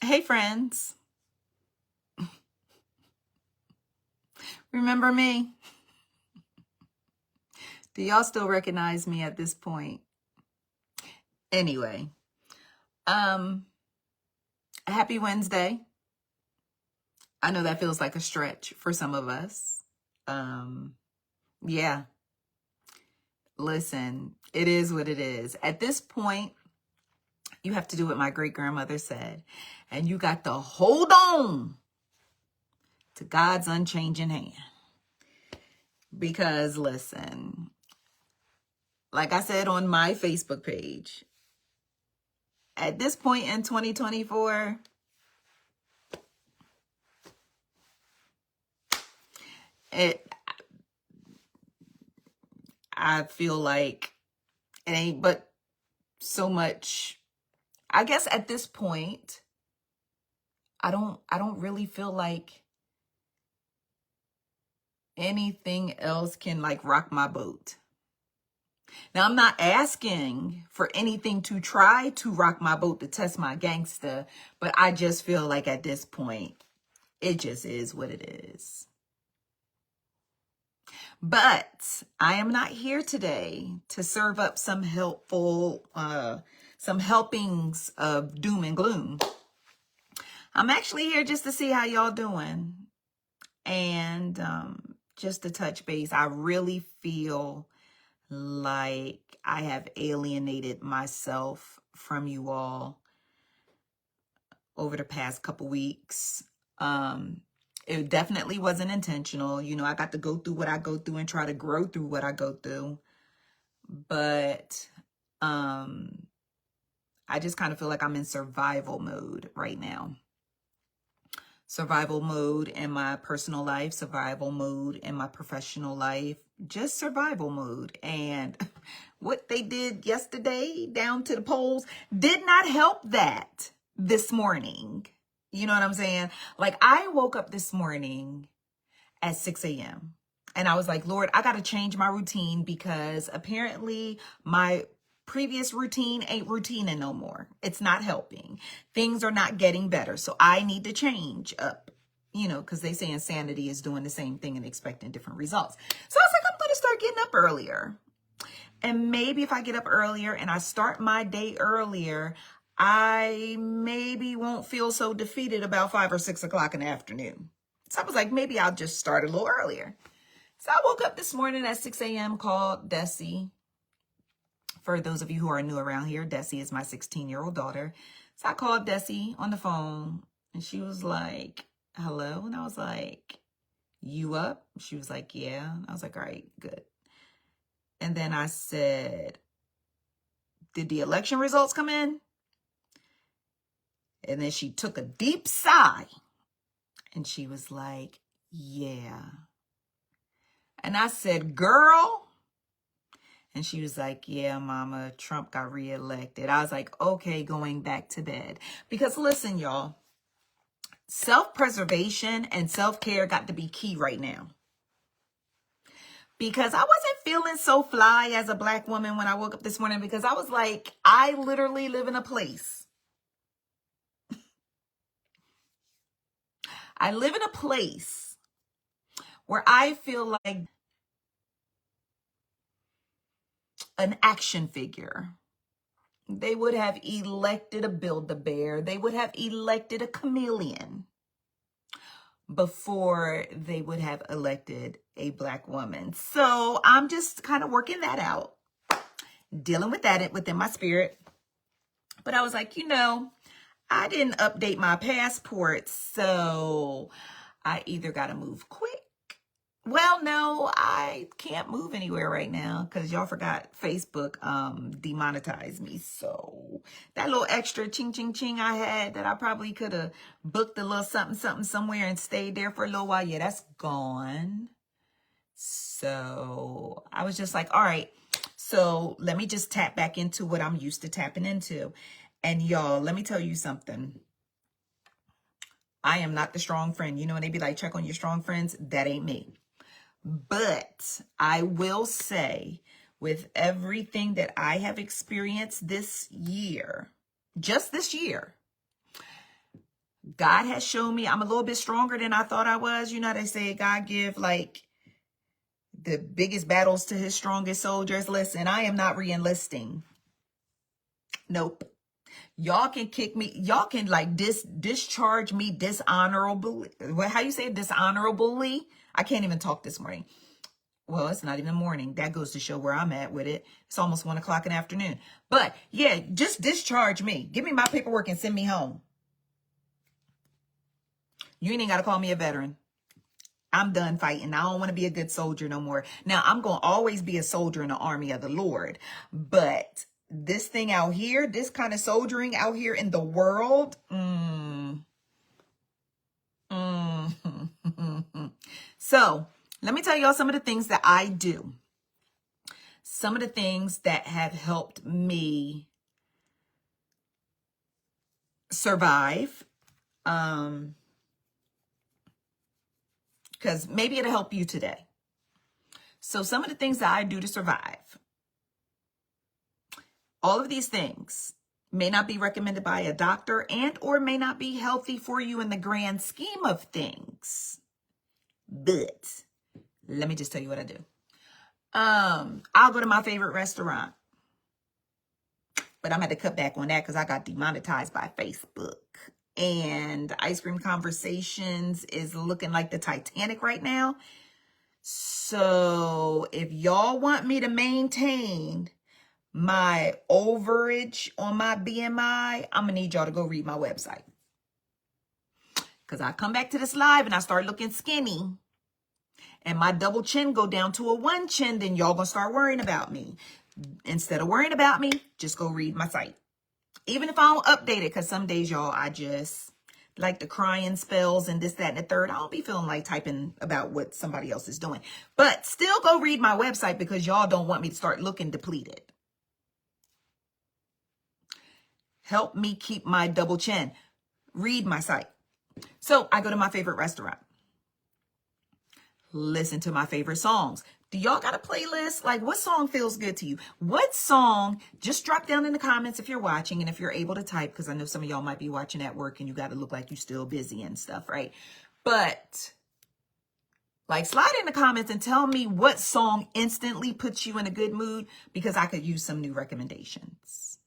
Hey, friends. Remember me? Do y'all still recognize me at this point? Anyway, happy Wednesday. I know that feels like a stretch for some of us. Yeah. Listen, it is what it is. At this point, you have to do what my great grandmother said, and you got to hold on to God's unchanging hand. Because listen, like I said on my Facebook page, at this point in 2024, I feel like it ain't but so much. I guess at this point, I don't really feel like anything else can like rock my boat. Now, I'm not asking for anything to try to rock my boat to test my gangster, but I just feel like at this point, it just is what it is. But I am not here today to serve up some helpful, some helpings of doom and gloom. I'm actually here just to see how y'all doing. And just to touch base, I really feel like I have alienated myself from you all over the past couple weeks. It definitely wasn't intentional. You know, I got to go through what I go through and try to grow through what I go through. But I just kind of feel like I'm in survival mode right now. Survival mode in my personal life, survival mode in my professional life, just survival mode. And what they did yesterday down to the polls did not help that this morning. You know what I'm saying? Like, I woke up this morning at 6 a.m. and I was like, Lord, I got to change my routine because apparently my previous routine ain't routining no more. It's not helping. Things are not getting better. So I need to change up, you know, because they say insanity is doing the same thing and expecting different results. So I was like, I'm going to start getting up earlier. And maybe if I get up earlier and I start my day earlier, I maybe won't feel so defeated about 5 or 6 o'clock in the afternoon. So I was like, maybe I'll just start a little earlier. So I woke up this morning at 6 a.m., called Desi. For those of you who are new around here, Desi is my 16-year-old daughter. So I called Desi on the phone and she was like, hello. And I was like, you up? She was like, yeah. I was like, all right, good. And then I said, did the election results come in? And then she took a deep sigh and she was like, yeah. And I said, girl. And she was like, yeah, mama, Trump got reelected. I was like, okay, going back to bed. Because listen, y'all, self-preservation and self-care got to be key right now. Because I wasn't feeling so fly as a Black woman when I woke up this morning because I was like, I literally live in a place. I live in a place where I feel like an action figure. They would have elected a Build-A-Bear. They would have elected a chameleon before they would have elected a Black woman. So I'm just kind of working that out, dealing with that within my spirit. But I was like, you know, I didn't update my passport, so I either got to move quick. Well, no, I can't move anywhere right now because y'all forgot Facebook demonetized me. So that little extra ching ching ching I had that I probably could have booked a little something something somewhere and stayed there for a little while. Yeah, that's gone. So I was just like, all right, so let me just tap back into what I'm used to tapping into. And y'all, let me tell you something. I am not the strong friend. You know, when they be like, check on your strong friends, that ain't me. But I will say, with everything that I have experienced this year, just this year, God has shown me I'm a little bit stronger than I thought I was. You know, they say God give like the biggest battles to his strongest soldiers. Listen, I am not re-enlisting. Nope. Y'all can kick me. Y'all can like discharge me dishonorably. How you say it? Dishonorably? I can't even talk this morning. Well, it's not even morning. That goes to show where I'm at with it. It's almost 1 o'clock in the afternoon. But yeah, just discharge me. Give me my paperwork and send me home. You ain't got to call me a veteran. I'm done fighting. I don't want to be a good soldier no more. Now, I'm going to always be a soldier in the army of the Lord. But this thing out here, this kind of soldiering out here in the world, So, let me tell y'all some of the things that I do. Some of the things that have helped me survive. Because maybe it'll help you today. So some of the things that I do to survive. All of these things may not be recommended by a doctor and or may not be healthy for you in the grand scheme of things. But let me just tell you what I do. I'll go to my favorite restaurant. But I'm going to cut back on that because I got demonetized by Facebook. And Ice Cream Conversations is looking like the Titanic right now. So if y'all want me to maintain my overage on my BMI, I'm going to need y'all to go read my website. Because I come back to this live and I start looking skinny. And my double chin go down to a 1 chin, then y'all going to start worrying about me. Instead of worrying about me, just go read my site. Even if I don't update it, because some days, y'all, I just like the crying spells and this, that, and the third. I don't be feeling like typing about what somebody else is doing. But still go read my website because y'all don't want me to start looking depleted. Help me keep my double chin. Read my site. So I go to my favorite restaurant. Listen to my favorite songs. Do y'all got a playlist? Like, what song feels good to you? What song? Just drop down in the comments if you're watching and if you're able to type, because I know some of y'all might be watching at work and you got to look like you're still busy and stuff, right? But like, slide in the comments and tell me what song instantly puts you in a good mood, because I could use some new recommendations.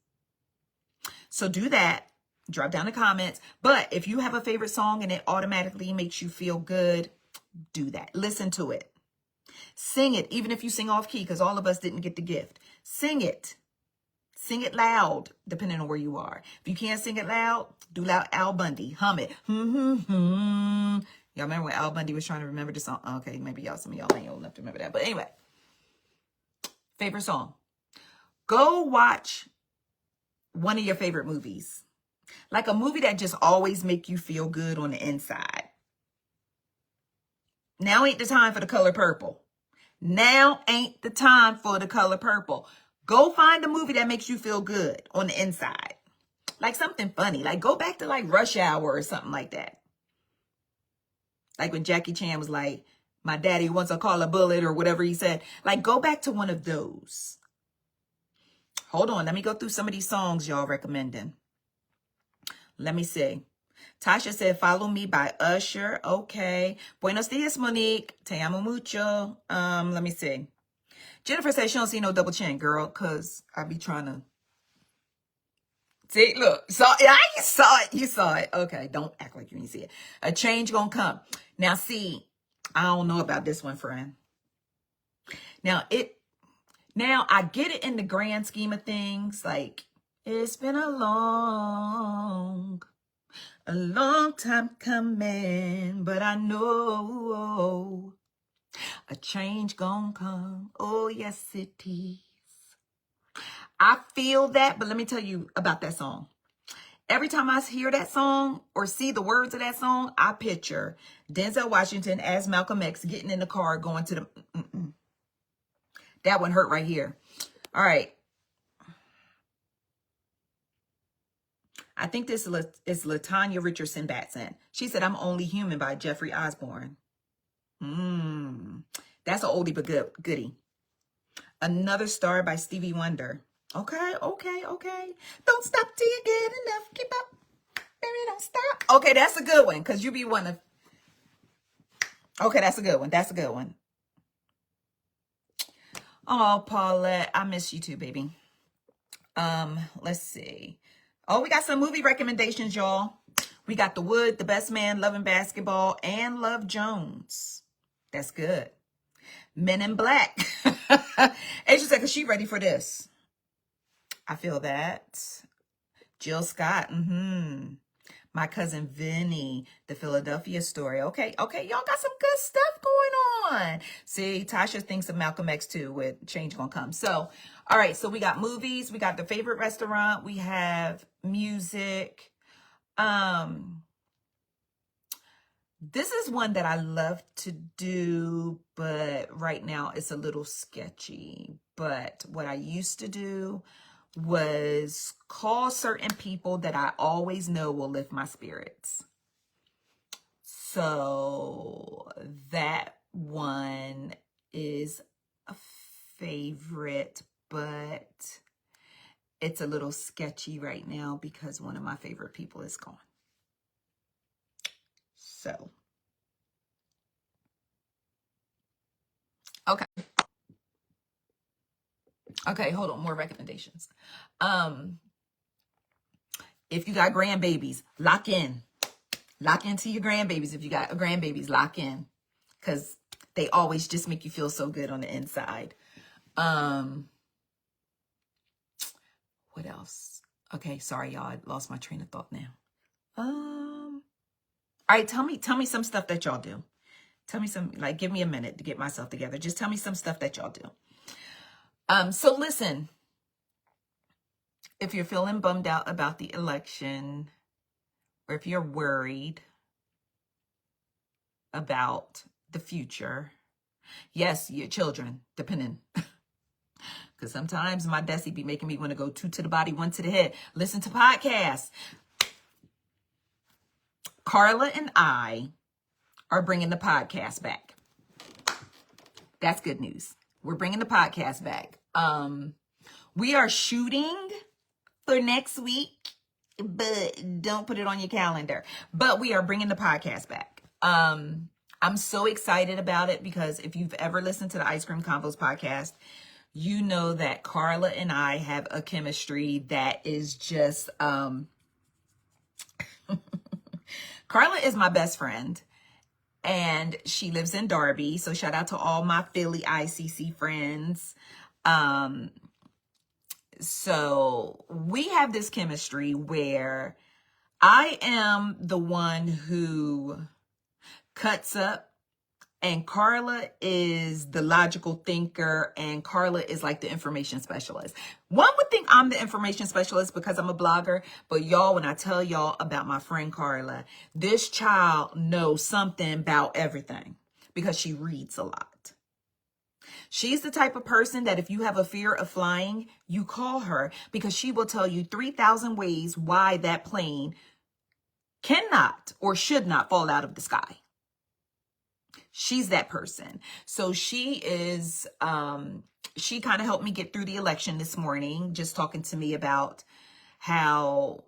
So do that. Drop down the comments. But if you have a favorite song and it automatically makes you feel good, do that. Listen to it. Sing it, even if you sing off key, because all of us didn't get the gift. Sing it. Sing it loud, depending on where you are. If you can't sing it loud, do loud Al Bundy. Hum it. Y'all remember when Al Bundy was trying to remember the song? Okay, maybe some of y'all ain't old enough to remember that. But anyway, favorite song. Go watch one of your favorite movies. Like a movie that just always make you feel good on the inside. Now ain't the time for The Color Purple. Now ain't the time for The Color Purple. Go find a movie that makes you feel good on the inside. Like something funny. Like go back to like Rush Hour or something like that. Like when Jackie Chan was like, my daddy wants to call a bullet or whatever he said. Like go back to one of those. Hold on. Let me go through some of these songs y'all recommending. Let me see. Tasha said, follow me by Usher. Okay. Buenos dias, Monique. Te amo mucho. Let me see. Jennifer said she don't see no double chin, girl, because I be trying to. See, look. You saw it. You saw it. Okay. Don't act like you didn't see it. A change gonna come. Now, see, I don't know about this one, friend. Now, I get it in the grand scheme of things. Like, it's been a long time coming, but I know a change gonna come. Oh, yes, it is. I feel that, but let me tell you about that song. Every time I hear that song or see the words of that song, I picture Denzel Washington as Malcolm X getting in the car going to the... That one hurt right here. All right. I think this is LaTanya Richardson Batson. She said, I'm Only Human by Jeffrey Osborne. That's an oldie but goodie. Another Star by Stevie Wonder. Okay. Don't stop till you get enough. Keep up. Baby, don't stop. Okay, that's a good one, because you be one of... Okay, that's a good one. That's a good one. Oh, Paulette, I miss you too, baby. Let's see. Oh, we got some movie recommendations, y'all. We got The Wood, The Best Man, Loving Basketball, and Love Jones. That's good. Men in Black. Asia said, because she ready for this. I feel that. Jill Scott. My Cousin Vinny, The Philadelphia Story. Okay, y'all got some good stuff going on. See, Tasha thinks of Malcolm X too with Change Gonna Come. So, all right, so we got movies, we got The Favorite Restaurant, we have music. This is one that I love to do, but right now it's a little sketchy. But what I used to do was call certain people that I always know will lift my spirits. So that one is a favorite, but it's a little sketchy right now because one of my favorite people is gone. So, okay. Okay, hold on, more recommendations. If you got grandbabies, lock in. Lock into your grandbabies. If you got grandbabies, lock in. Because they always just make you feel so good on the inside. What else? Okay, sorry, y'all. I lost my train of thought now. All right, tell me some stuff that y'all do. Tell me some, like, give me a minute to get myself together. Just tell me some stuff that y'all do. So listen, if you're feeling bummed out about the election, or if you're worried about the future, yes, your children, depending. Because sometimes my Desi be making me want to go 2 to the body, 1 to the head. Listen to podcasts. Carla and I are bringing the podcast back. That's good news. We're bringing the podcast back. We are shooting for next week, but don't put it on your calendar. But we are bringing the podcast back. I'm so excited about it because if you've ever listened to the Ice Cream Convos podcast, you know that Carla and I have a chemistry that is just, Carla is my best friend and she lives in Darby. So shout out to all my Philly ICC friends. So we have this chemistry where I am the one who cuts up, and Carla is the logical thinker, and Carla is like the information specialist. One would think I'm the information specialist because I'm a blogger, but y'all, when I tell y'all about my friend Carla, this child knows something about everything because she reads a lot. She's the type of person that if you have a fear of flying, you call her because she will tell you 3,000 ways why that plane cannot or should not fall out of the sky. She's that person. So she is, she kind of helped me get through the election this morning, just talking to me about how,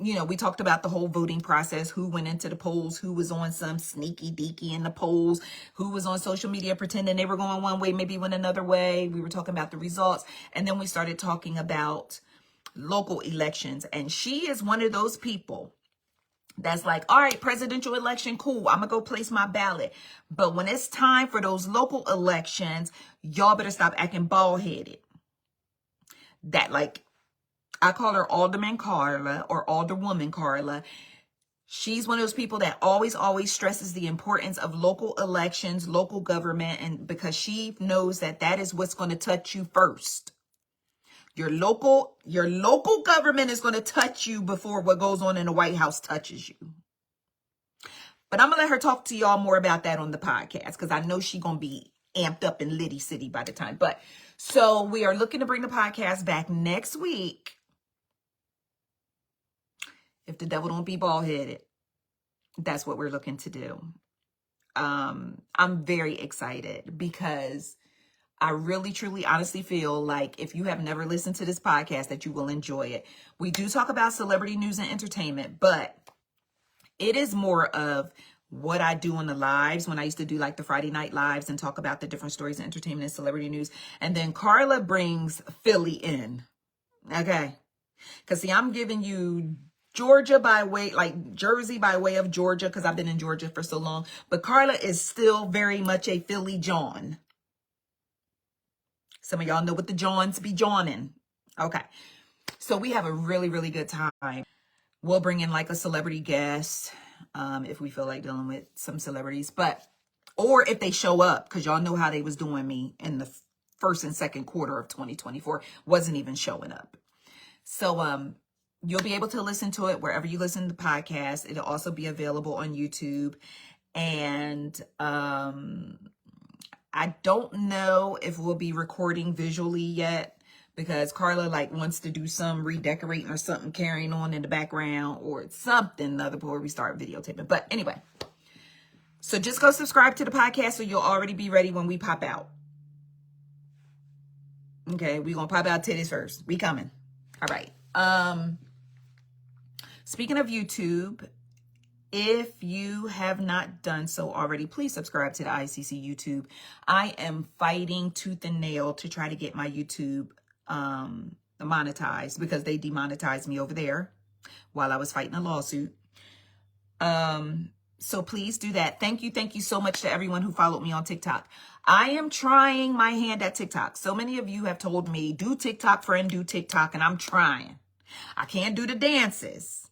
you know, we talked about the whole voting process, who went into the polls, who was on some sneaky deaky in the polls, who was on social media pretending they were going one way, maybe went another way. We were talking about the results. And then we started talking about local elections. And she is one of those people that's like, all right, presidential election, cool, I'm gonna go place my ballot. But when it's time for those local elections, y'all better stop acting bald-headed. That, like, I call her Alderman Carla or Alderwoman Carla. She's one of those people that always stresses the importance of local elections, local government, and because she knows that that is what's going to touch you first. Your local government is going to touch you before what goes on in the White House touches you. But I'm going to let her talk to y'all more about that on the podcast because I know she's going to be amped up in Liddy City by the time. But so we are looking to bring the podcast back next week. If the devil don't be bald-headed, that's what we're looking to do. I'm very excited because I really, truly, honestly feel like if you have never listened to this podcast, that you will enjoy it. We do talk about celebrity news and entertainment, but It is more of what I do on the lives when I used to do like the Friday night lives and talk about the different stories of entertainment and celebrity news. And then Carla brings Philly in. Okay. Because see, I'm giving you Georgia by way, like Jersey by way of Georgia, because I've been in Georgia for so long. But Carla is still very much a Philly John. Some of y'all know what the Johns be Johning. Okay. So we have a really, really good time. We'll bring in like a celebrity guest if we feel like dealing with some celebrities. But, or if they show up, because y'all know how they was doing me in the first and second quarter of 2024. Wasn't even showing up. So you'll be able to listen to it wherever you listen to the podcast. It'll also be available on YouTube. And I don't know if we'll be recording visually yet, because Carla like wants to do some redecorating or something carrying on in the background or something other before we start videotaping. But anyway, so just go subscribe to the podcast so you'll already be ready when we pop out. Okay, we're gonna pop out titties first. We coming. All right. Speaking of YouTube, if you have not done so already, please subscribe to the ICC YouTube. I am fighting tooth and nail to try to get my YouTube monetized, because they demonetized me over there while I was fighting a lawsuit. So please do that. Thank you so much to everyone who followed me on TikTok. I am trying my hand at TikTok. So many of you have told me, do TikTok, friend, do TikTok, and I'm trying. I can't do the dances,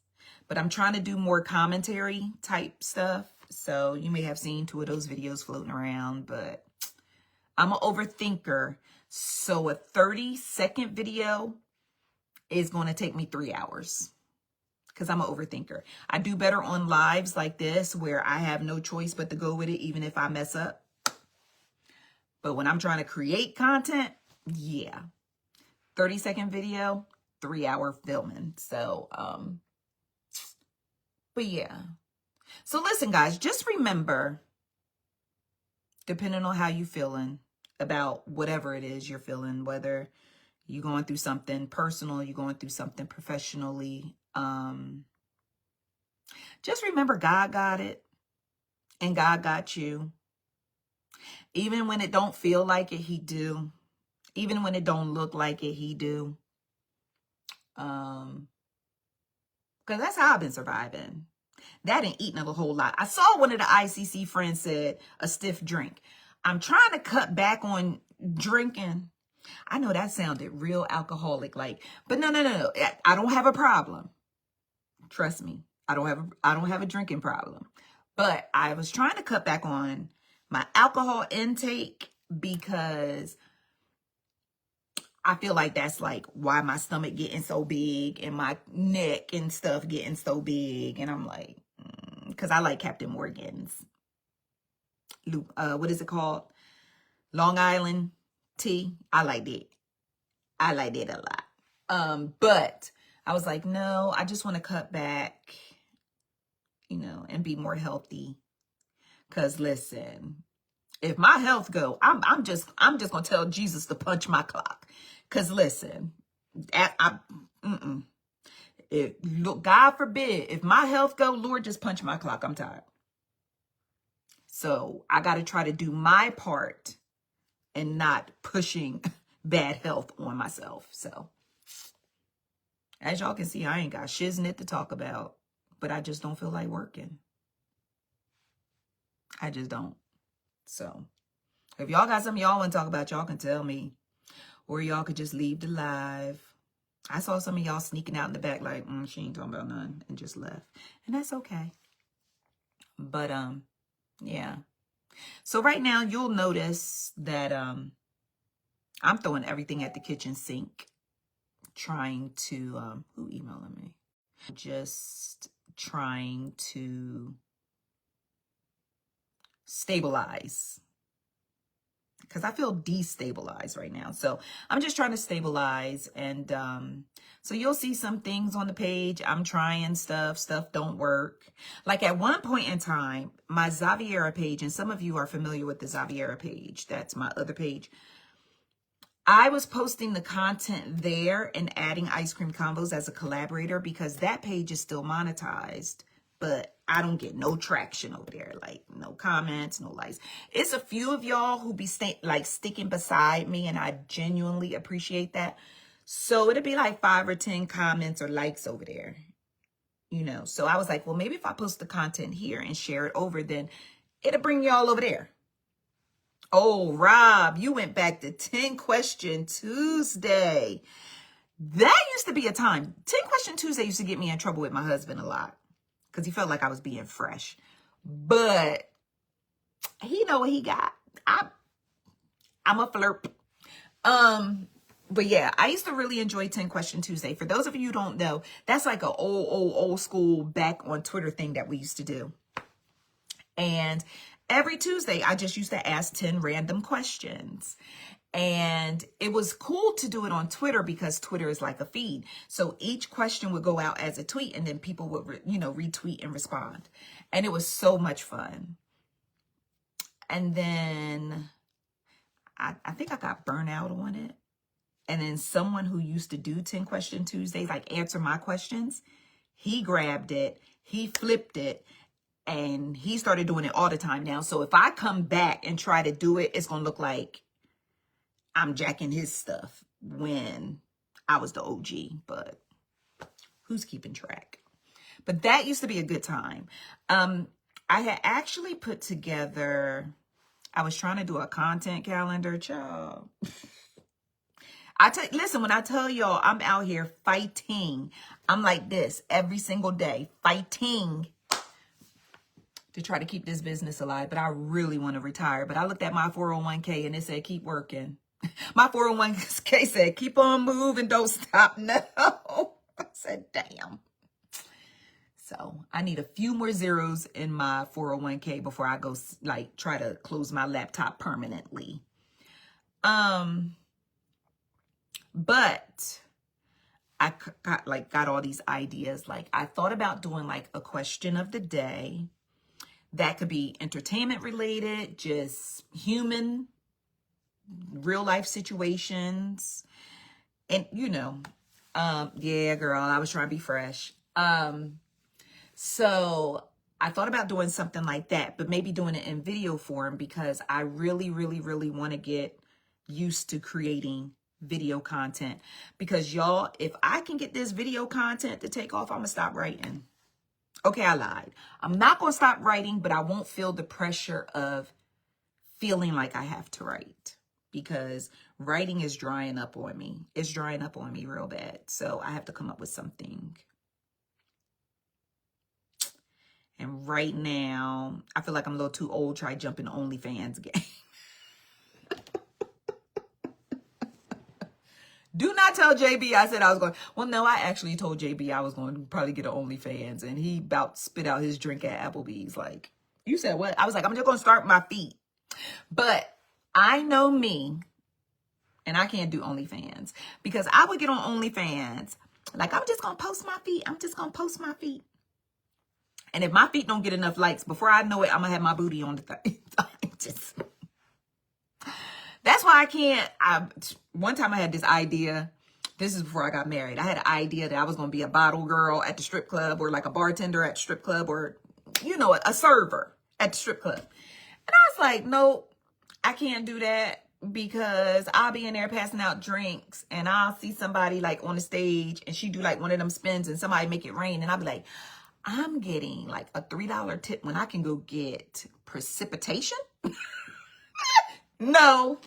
but I'm trying to do more commentary type stuff. So you may have seen 2 of those videos floating around, but I'm an overthinker. So a 30-second video is going to take me 3 hours, because I'm an overthinker. I do better on lives like this where I have no choice but to go with it, even if I mess up. But when I'm trying to create content, yeah, 30-second video, 3-hour filming. So, but yeah. So listen, guys, just remember, depending on how you feeling about whatever it is you're feeling, whether you're going through something personal, you're going through something professionally, just remember God got it and God got you. Even when it don't feel like it, he do. Even when it don't look like it, he do. Because that's how I've been surviving. That and eating a whole lot. I saw one of the ICC Frens said a stiff drink. I'm trying to cut back on drinking. I know that sounded real alcoholic like, but no. I don't have a problem. Trust me. I don't have a drinking problem. But I was trying to cut back on my alcohol intake, because I feel like that's like why my stomach getting so big and my neck and stuff getting so big. And I'm like, because I like Captain Morgan's, what is it called? Long Island tea. I like it. I like it a lot. But I was like, no, I just want to cut back, and be more healthy. Because listen, if my health go, I'm just gonna tell Jesus to punch my clock. Because listen, look, God forbid, if my health go, Lord, just punch my clock. I'm tired. So I got to try to do my part and not pushing bad health on myself. So as y'all can see, I ain't got shiznit to talk about, but I just don't feel like working. I just don't. So if y'all got something y'all want to talk about, y'all can tell me. Or y'all could just leave the live. I saw some of y'all sneaking out in the back like, she ain't talking about none, and just left. And that's okay. But, yeah. So right now, you'll notice that I'm throwing everything at the kitchen sink. Trying to, who emailed me? Just trying to stabilize, because I feel destabilized right now. So I'm just trying to stabilize. And so you'll see some things on the page. I'm trying stuff don't work. Like at one point in time, my Xaviera page, and some of you are familiar with the Xaviera page, that's my other page, I was posting the content there and adding Ice Cream Convos as a collaborator, because that page is still monetized, but I don't get no traction over there. Like, no comments, no likes. It's a few of y'all who be sticking beside me, and I genuinely appreciate that. So it'll be like 5 or 10 comments or likes over there, you know. So I was like, well, maybe if I post the content here and share it over, then it'll bring y'all over there. Oh, Rob, you went back to 10 Question Tuesday. That used to be a time. 10 Question Tuesday used to get me in trouble with my husband a lot because he felt like I was being fresh. But he know what he got. I'm a flirt. But yeah, I used to really enjoy 10 Question Tuesday. For those of you who don't know, that's like an old school back on Twitter thing that we used to do. And every Tuesday, I just used to ask 10 random questions. And it was cool to do it on Twitter because Twitter is like a feed. So each question would go out as a tweet, and then people would, retweet and respond. And it was so much fun. And then I think I got burnt out on it. And then someone who used to do 10 Question Tuesdays, like answer my questions, he grabbed it, he flipped it, and he started doing it all the time now. So if I come back and try to do it, it's going to look like I'm jacking his stuff when I was the OG. But who's keeping track? But that used to be a good time. I had actually put together, I was trying to do a content calendar, child. Listen, when I tell y'all I'm out here fighting, I'm like this every single day, fighting to try to keep this business alive. But I really want to retire. But I looked at my 401k and it said, keep working. My 401k said, keep on moving, don't stop. No. I said, damn. So I need a few more zeros in my 401k before I go try to close my laptop permanently. But I got all these ideas. Like, I thought about doing like a question of the day that could be entertainment related, just human, real life situations. And yeah, girl, I was trying to be fresh. So I thought about doing something like that, but maybe doing it in video form because I really, really, really want to get used to creating video content. Because y'all, if I can get this video content to take off, I'm gonna stop writing. Okay, I lied. I'm not gonna stop writing, but I won't feel the pressure of feeling like I have to write, because writing is drying up on me. It's drying up on me real bad. So I have to come up with something. And right now, I feel like I'm a little too old to try jumping the OnlyFans game. Do not tell JB I said I was going. Well, no, I actually told JB I was going to probably get an OnlyFans, and he about spit out his drink at Applebee's. Like, you said what? I was like, I'm just going to start my feet. But I know me, and I can't do OnlyFans because I would get on OnlyFans. Like, I'm just going to post my feet. I'm just going to post my feet. And if my feet don't get enough likes, before I know it, I'm going to have my booty on the thing. That's why I can't. One time I had this idea. This is before I got married. I had an idea that I was going to be a bottle girl at the strip club, or like a bartender at the strip club, or, a server at the strip club. And I was like, nope, I can't do that, because I'll be in there passing out drinks and I'll see somebody like on the stage and she do like one of them spins and somebody make it rain. And I'll be like, I'm getting like a $3 tip when I can go get precipitation. No,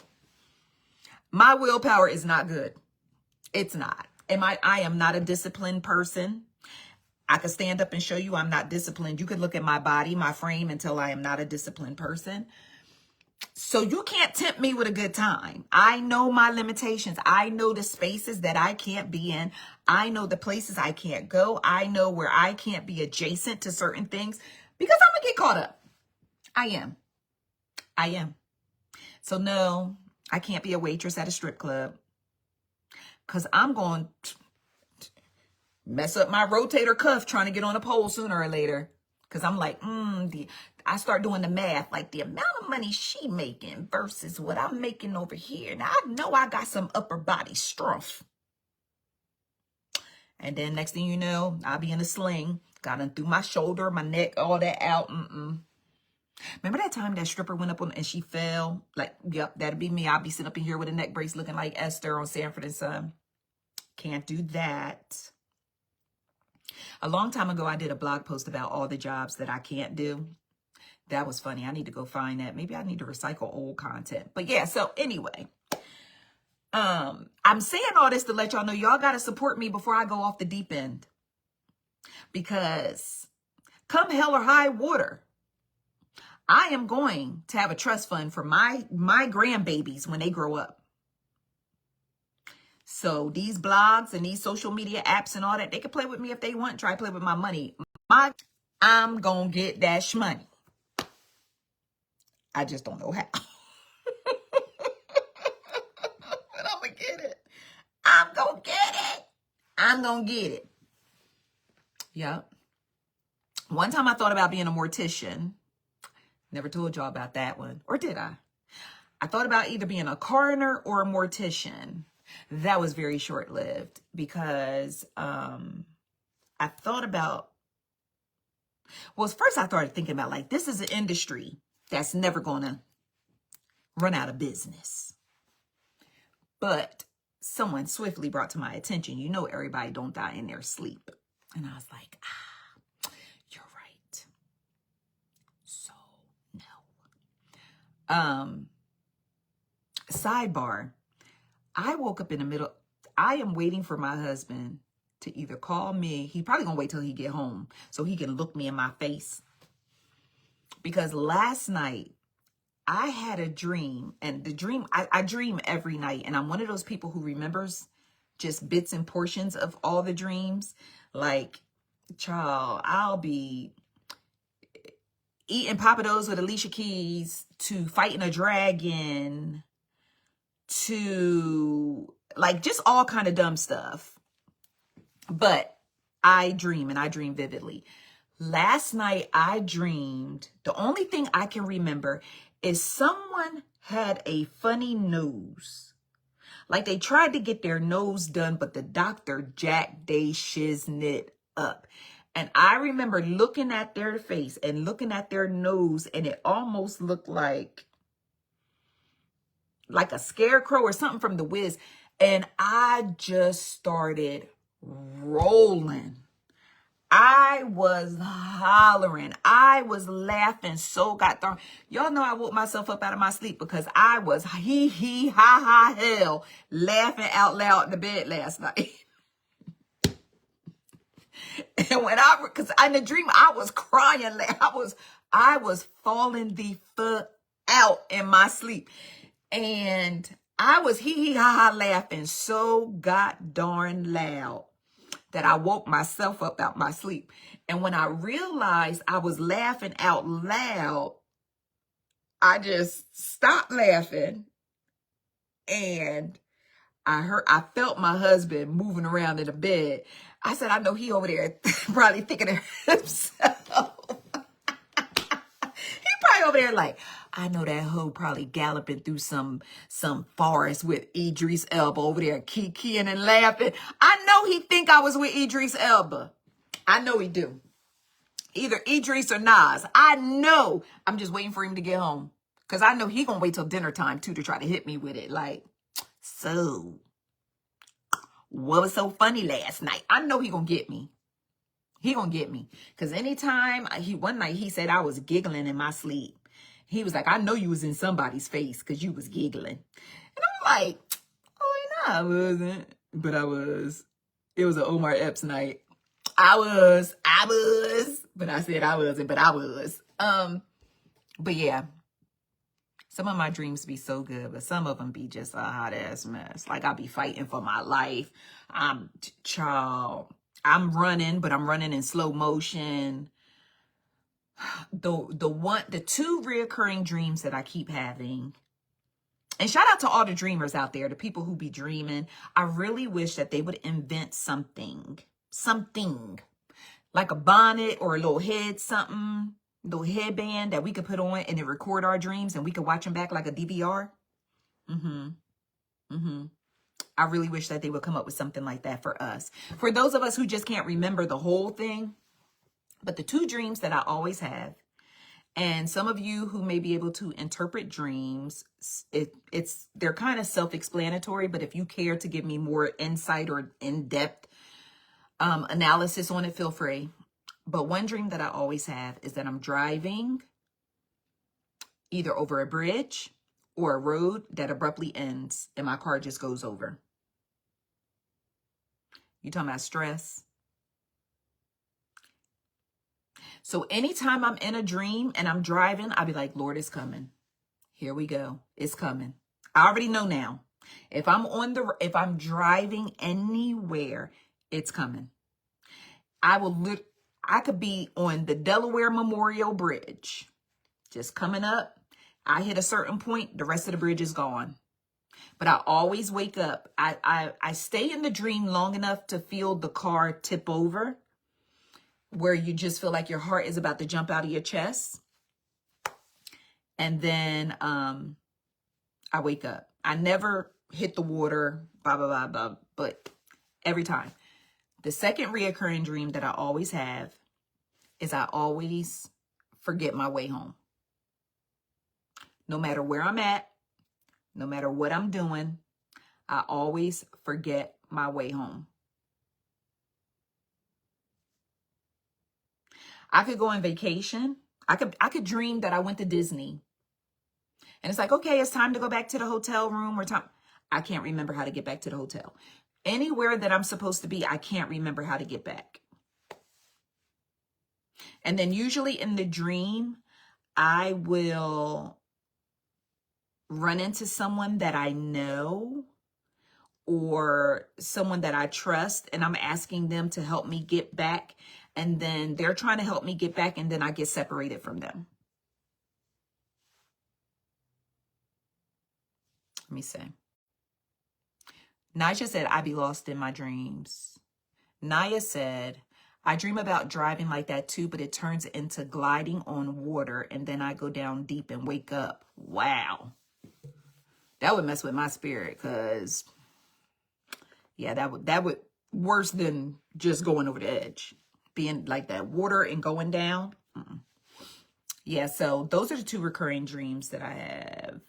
my willpower is not good. It's not. I am not a disciplined person. I could stand up and show you I'm not disciplined. You could look at my body, my frame, and tell I am not a disciplined person. So you can't tempt me with a good time. I know my limitations. I know the spaces that I can't be in. I know the places I can't go. I know where I can't be adjacent to certain things, because I'm going to get caught up. I am. So no, I can't be a waitress at a strip club, because I'm going to mess up my rotator cuff trying to get on a pole sooner or later. Because I'm like, I start doing the math, like the amount of money she making versus what I'm making over here. Now, I know I got some upper body strength. And then next thing you know, I'll be in a sling Got in through my shoulder, my neck, all that out. Remember that time that stripper went up on and she fell? Like, yep, that'd be me. I'll be sitting up in here with a neck brace looking like Esther on Sanford and Son. Can't do that. A long time ago, I did a blog post about all the jobs that I can't do. That was funny. I need to go find that. Maybe I need to recycle old content. But yeah, so anyway, I'm saying all this to let y'all know y'all got to support me before I go off the deep end. Because come hell or high water, I am going to have a trust fund for my grandbabies when they grow up. So these blogs and these social media apps and all that, they can play with me if they want. Try to play with my money. I'm going to get that shmoney. I just don't know how. But I'm going to get it. I'm going to get it. I'm going to get it. Yep. One time I thought about being a mortician. Never told y'all about that one. Or did I? I thought about either being a coroner or a mortician. That was very short-lived because I thought about, well, first I started thinking about like, this is an industry that's never going to run out of business. But someone swiftly brought to my attention, you know, everybody don't die in their sleep. And I was like, you're right. So, no. Sidebar. I woke up in the middle. I am waiting for my husband to either call me. He probably gonna wait till he get home so he can look me in my face. Because last night I had a dream, and the dream, I dream every night, and I'm one of those people who remembers just bits and portions of all the dreams. Like, child, I'll be eating Papados with Alicia Keys to fighting a dragon to like just all kind of dumb stuff. But I dream, and I dream vividly. Last night I dreamed, the only thing I can remember is someone had a funny nose. Like they tried to get their nose done, but the doctor jacked they shiznit up. And I remember looking at their face and looking at their nose, and it almost looked like a scarecrow or something from The Wiz. And I just started rolling. I was hollering. I was laughing so goddamn. Y'all know I woke myself up out of my sleep because I was hee ha hell laughing out loud in the bed last night. And when because in the dream I was crying, I was falling the fuck out in my sleep. And I was hee ha ha laughing so god darn loud that I woke myself up out my sleep. And when I realized I was laughing out loud, I just stopped laughing. And I felt my husband moving around in the bed. I said, I know he over there probably thinking to himself. He probably over there like, I know that hoe probably galloping through some forest with Idris Elba over there kikiing and laughing. I know he think I was with Idris Elba. I know he do. Either Idris or Nas. I know. I'm just waiting for him to get home. Because I know he gonna wait till dinner time too to try to hit me with it. Like, so, what was so funny last night? I know he gonna get me. He gonna get me. Because anytime, one night he said I was giggling in my sleep. He was like, I know you was in somebody's face because you was giggling. And I'm like, oh, no, I wasn't. But I was. It was an Omar Epps night. I was. But I said I wasn't, but I was. But yeah. Some of my dreams be so good, but some of them be just a hot ass mess. Like I be fighting for my life. I'm running, but I'm running in slow motion. The two reoccurring dreams that I keep having, and shout out to all the dreamers out there, the people who be dreaming. I really wish that they would invent something like a bonnet or a little little headband that we could put on and then record our dreams and we could watch them back like a DVR. I really wish that they would come up with something like that for us. For those of us who just can't remember the whole thing, But the two dreams that I always have, and some of you who may be able to interpret dreams, they're kind of self-explanatory, but if you care to give me more insight or in-depth analysis on it, feel free. But one dream that I always have is that I'm driving either over a bridge or a road that abruptly ends and my car just goes over. You talking about stress? So anytime I'm in a dream and I'm driving, I'll be like, Lord, it's coming. Here we go. It's coming. I already know now. If I'm driving anywhere, it's coming. I could be on the Delaware Memorial Bridge, just coming up. I hit a certain point, the rest of the bridge is gone. But I always wake up. I stay in the dream long enough to feel the car tip over, where you just feel like your heart is about to jump out of your chest. And then I wake up. I never hit the water, blah, blah, blah, blah, but every time. The second reoccurring dream that I always have is I always forget my way home. No matter where I'm at, no matter what I'm doing, I always forget my way home. I could go on vacation. I could dream that I went to Disney. And it's like, okay, it's time to go back to the hotel room or time. I can't remember how to get back to the hotel. Anywhere that I'm supposed to be, I can't remember how to get back. And then usually in the dream, I will run into someone that I know or someone that I trust, and I'm asking them to help me get back. And then they're trying to help me get back, and then I get separated from them. Let me see. Nisha said, I be lost in my dreams. Naya said, I dream about driving like that too, but it turns into gliding on water, and then I go down deep and wake up. Wow. That would mess with my spirit, because, yeah, that would worse than just going over the edge. Being like that water and going down. Yeah, so those are the two recurring dreams that I have.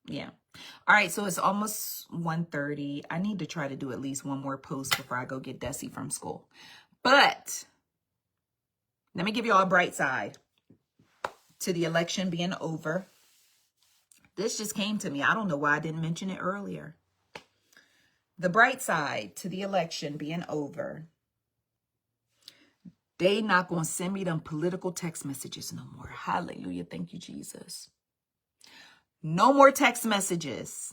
Yeah. All right, so it's almost 1:30. I need to try to do at least one more post before I go get Desi from school. But let me give you all a bright side to the election being over. This just came to me. I don't know why I didn't mention it earlier. The bright side to the election being over. They not going to send me them political text messages no more. Hallelujah. Thank you, Jesus. No more text messages.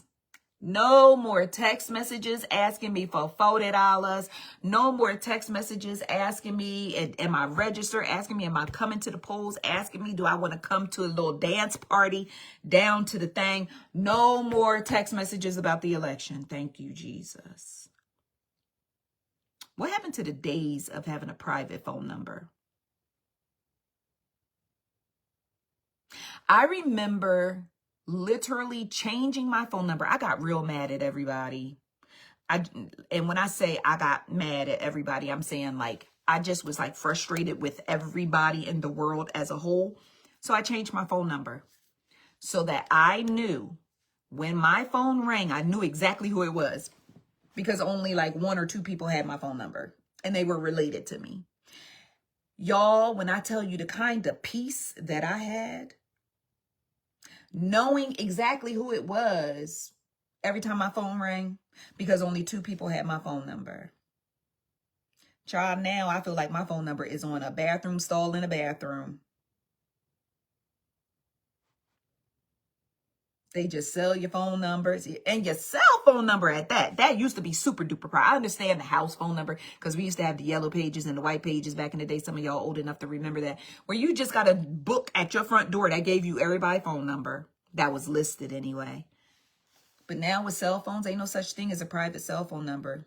No more text messages asking me for $40. No more text messages asking me, am I registered? Asking me, am I coming to the polls? Asking me, do I want to come to a little dance party down to the thing? No more text messages about the election. Thank you, Jesus. What happened to the days of having a private phone number? I remember literally changing my phone number. I got real mad at everybody. And when I say I got mad at everybody, I'm saying like I just was like frustrated with everybody in the world as a whole. So I changed my phone number so that I knew when my phone rang, I knew exactly who it was, because only like one or two people had my phone number and they were related to me. Y'all, when I tell you the kind of peace that I had, knowing exactly who it was every time my phone rang, because only two people had my phone number. Child, now I feel like my phone number is on a bathroom stall in a bathroom. They just sell your phone numbers, and your cell phone number at that. That used to be super duper private. I understand the house phone number, because we used to have the yellow pages and the white pages back in the day. Some of y'all old enough to remember that, where you just got a book at your front door that gave you everybody's phone number that was listed anyway. But now with cell phones, ain't no such thing as a private cell phone number.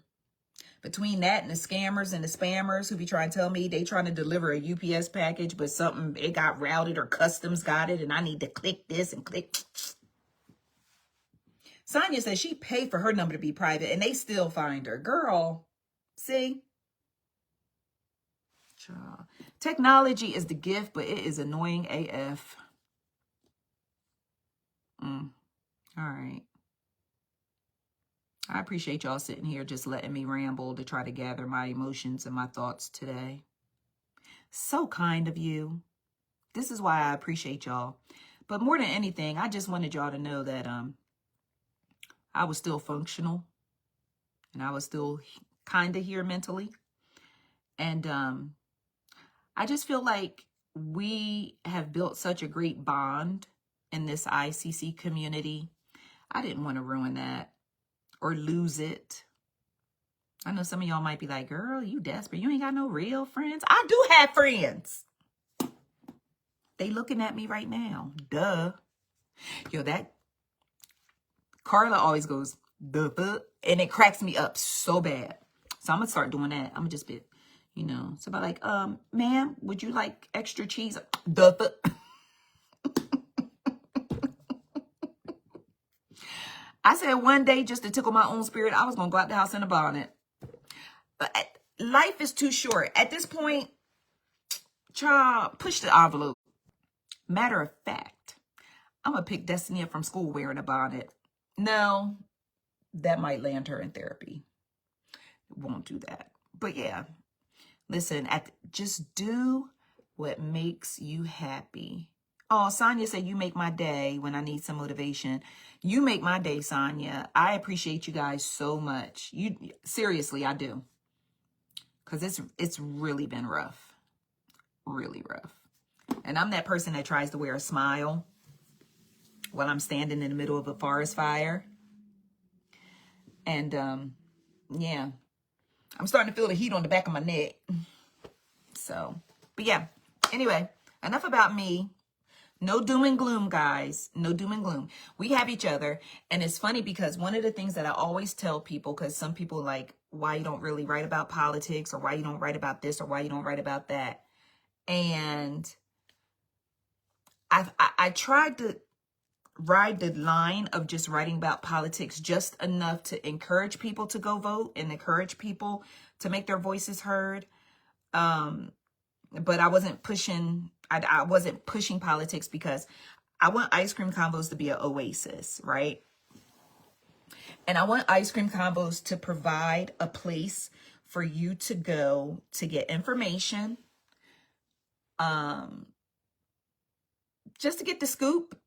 Between that and the scammers and the spammers who be trying to tell me they trying to deliver a UPS package, but something, it got routed or customs got it, and I need to click this and click. Sonia says she paid for her number to be private, and they still find her. Girl, see? Technology is the gift, but it is annoying AF. All right. I appreciate y'all sitting here just letting me ramble to try to gather my emotions and my thoughts today. So kind of you. This is why I appreciate y'all. But more than anything, I just wanted y'all to know that I was still functional and I was still kind of here mentally. And I just feel like we have built such a great bond in this ICC community. I didn't want to ruin that or lose it. I know some of y'all might be like, girl, you desperate. You ain't got no real friends. I do have friends. They looking at me right now. Duh. Yo, that Carla always goes, duh, and it cracks me up so bad. So I'm going to start doing that. I'm going to just be, you know, somebody like, ma'am, would you like extra cheese? Duh. I said one day, just to tickle my own spirit, I was going to go out the house in a bonnet. But life is too short. At this point, child, push the envelope. Matter of fact, I'm going to pick Destiny up from school wearing a bonnet. No, that might land her in therapy. Won't do that. But yeah, listen, just do what makes you happy. Oh, Sonia said, you make my day when I need some motivation. You make my day, Sonia. I appreciate you guys so much. Seriously, I do. Because it's really been rough. Really rough. And I'm that person that tries to wear a smile while I'm standing in the middle of a forest fire. And yeah, I'm starting to feel the heat on the back of my neck. So, but yeah, anyway, enough about me. No doom and gloom, guys. No doom and gloom. We have each other. And it's funny because one of the things that I always tell people, because some people like, why you don't really write about politics, or why you don't write about this, or why you don't write about that. And I tried to ride the line of just writing about politics just enough to encourage people to go vote and encourage people to make their voices heard. But I wasn't pushing, I wasn't pushing politics because I want Ice Cream Convos to be an oasis, right? And I want Ice Cream Convos to provide a place for you to go to get information, just to get the scoop,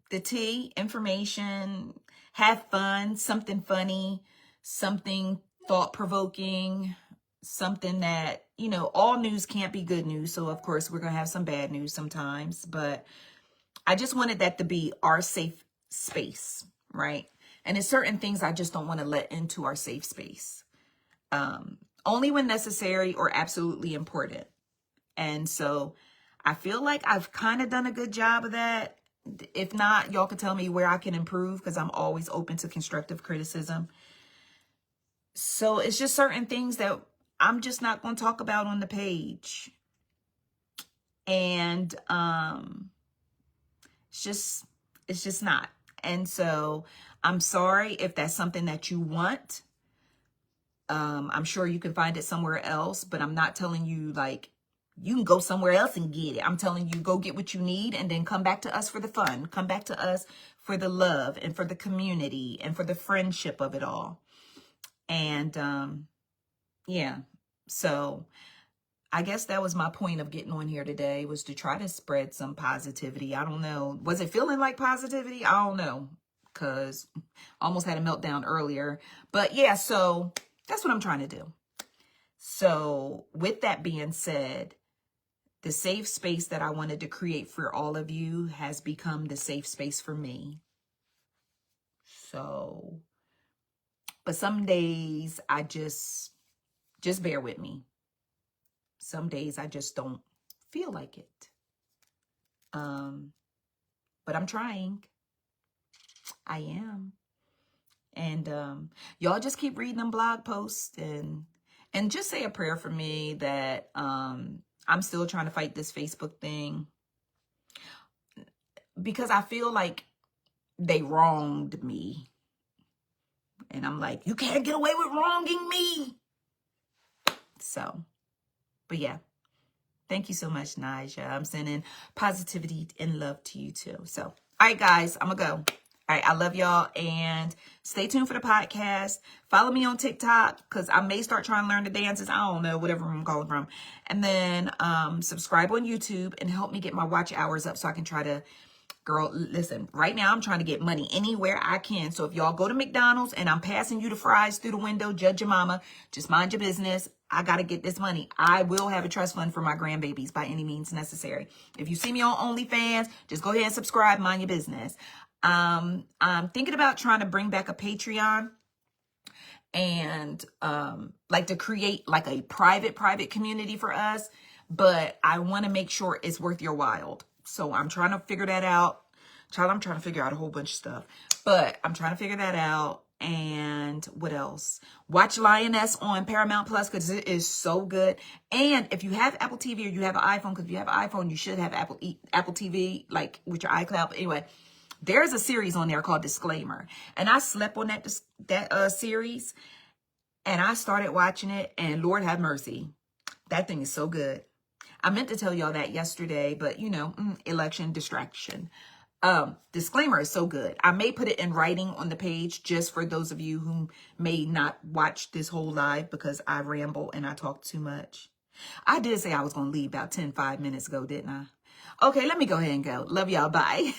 the tea, information, have fun, something funny, something thought-provoking, something that, you know, all news can't be good news. So, of course, we're going to have some bad news sometimes. But I just wanted that to be our safe space, right? And there's certain things I just don't want to let into our safe space. Only when necessary or absolutely important. And so I feel like I've kind of done a good job of that. If not, y'all can tell me where I can improve, because I'm always open to constructive criticism. So it's just certain things that I'm just not going to talk about on the page. And it's just not. And so I'm sorry if that's something that you want. I'm sure you can find it somewhere else, but I'm not telling you like you can go somewhere else and get it. I'm telling you, go get what you need and then come back to us for the fun. Come back to us for the love and for the community and for the friendship of it all. And yeah, so I guess that was my point of getting on here today, was to try to spread some positivity. I don't know. Was it feeling like positivity? I don't know, because I almost had a meltdown earlier. But yeah, so that's what I'm trying to do. So with that being said, the safe space that I wanted to create for all of you has become the safe space for me. So, but some days I just bear with me. Some days I just don't feel like it. But I'm trying. I am. And y'all just keep reading them blog posts and just say a prayer for me that I'm still trying to fight this Facebook thing, because I feel like they wronged me. And I'm like, you can't get away with wronging me. So, but yeah. Thank you so much, Naija. I'm sending positivity and love to you too. So, all right, guys, I'm going to go. All right, I love y'all, and stay tuned for the podcast. Follow me on TikTok, because I may start trying to learn the dances. I don't know, whatever I'm calling from. And then subscribe on YouTube and help me get my watch hours up so I can try to, girl, listen, right now I'm trying to get money anywhere I can. So if y'all go to McDonald's and I'm passing you the fries through the window, judge your mama, just mind your business. I got to get this money. I will have a trust fund for my grandbabies by any means necessary. If you see me on OnlyFans, just go ahead and subscribe, mind your business. I'm thinking about trying to bring back a Patreon and like to create like a private community for us, but I want to make sure it's worth your while. So I'm trying to figure that out. Child, I'm trying to figure out a whole bunch of stuff, but I'm trying to figure that out. And what else? Watch Lioness on Paramount Plus, because it is so good. And if you have Apple TV or you have an iPhone, because if you have an iPhone, you should have Apple TV, like with your iCloud. But anyway, there's a series on there called Disclaimer. And I slept on that series, and I started watching it, and Lord have mercy, that thing is so good. I meant to tell y'all that yesterday, but you know, election distraction. Disclaimer is so good. I may put it in writing on the page just for those of you who may not watch this whole live, because I ramble and I talk too much. I did say I was going to leave about 5 minutes ago, didn't I? Okay, let me go ahead and go. Love y'all. Bye.